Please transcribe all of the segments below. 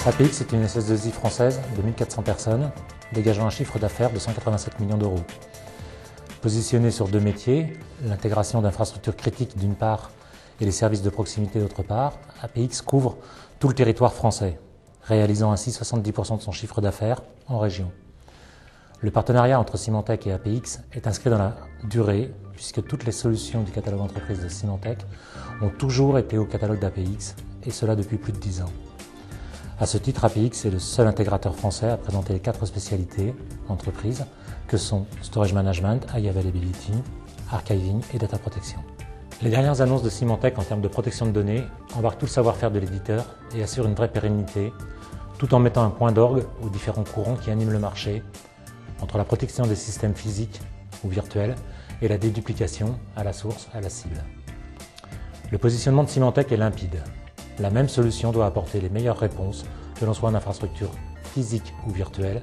APX est une SS2I française de 1400 personnes, dégageant un chiffre d'affaires de 187 millions d'euros. Positionnée sur deux métiers, l'intégration d'infrastructures critiques d'une part et les services de proximité d'autre part, APX couvre tout le territoire français, réalisant ainsi 70% de son chiffre d'affaires en région. Le partenariat entre Symantec et APX est inscrit dans la durée, puisque toutes les solutions du catalogue entreprise de Symantec ont toujours été au catalogue d'APX, et cela depuis plus de 10 ans. À ce titre, APX est le seul intégrateur français à présenter les 4 spécialités entreprises que sont Storage Management, High Availability, Archiving et Data Protection. Les dernières annonces de Symantec en termes de protection de données embarquent tout le savoir-faire de l'éditeur et assurent une vraie pérennité, tout en mettant un point d'orgue aux différents courants qui animent le marché, entre la protection des systèmes physiques ou virtuels et la déduplication à la source, à la cible. Le positionnement de Symantec est limpide. La même solution doit apporter les meilleures réponses, que l'on soit en infrastructure physique ou virtuelle,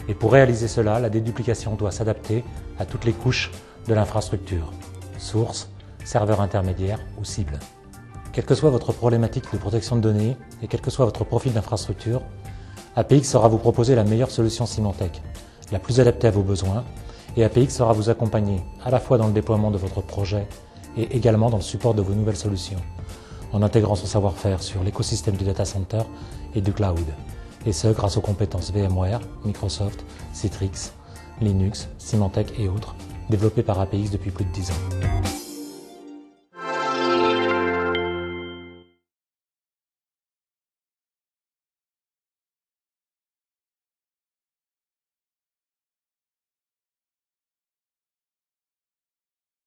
et pour réaliser cela, la déduplication doit s'adapter à toutes les couches de l'infrastructure, source, serveur intermédiaire ou cible. Quelle que soit votre problématique de protection de données et quel que soit votre profil d'infrastructure, APX saura vous proposer la meilleure solution Symantec, la plus adaptée à vos besoins, et APX saura vous accompagner à la fois dans le déploiement de votre projet et également dans le support de vos nouvelles solutions, en intégrant son savoir-faire sur l'écosystème du data center et du cloud, et ce grâce aux compétences VMware, Microsoft, Citrix, Linux, Symantec et autres, développées par APX depuis plus de 10 ans.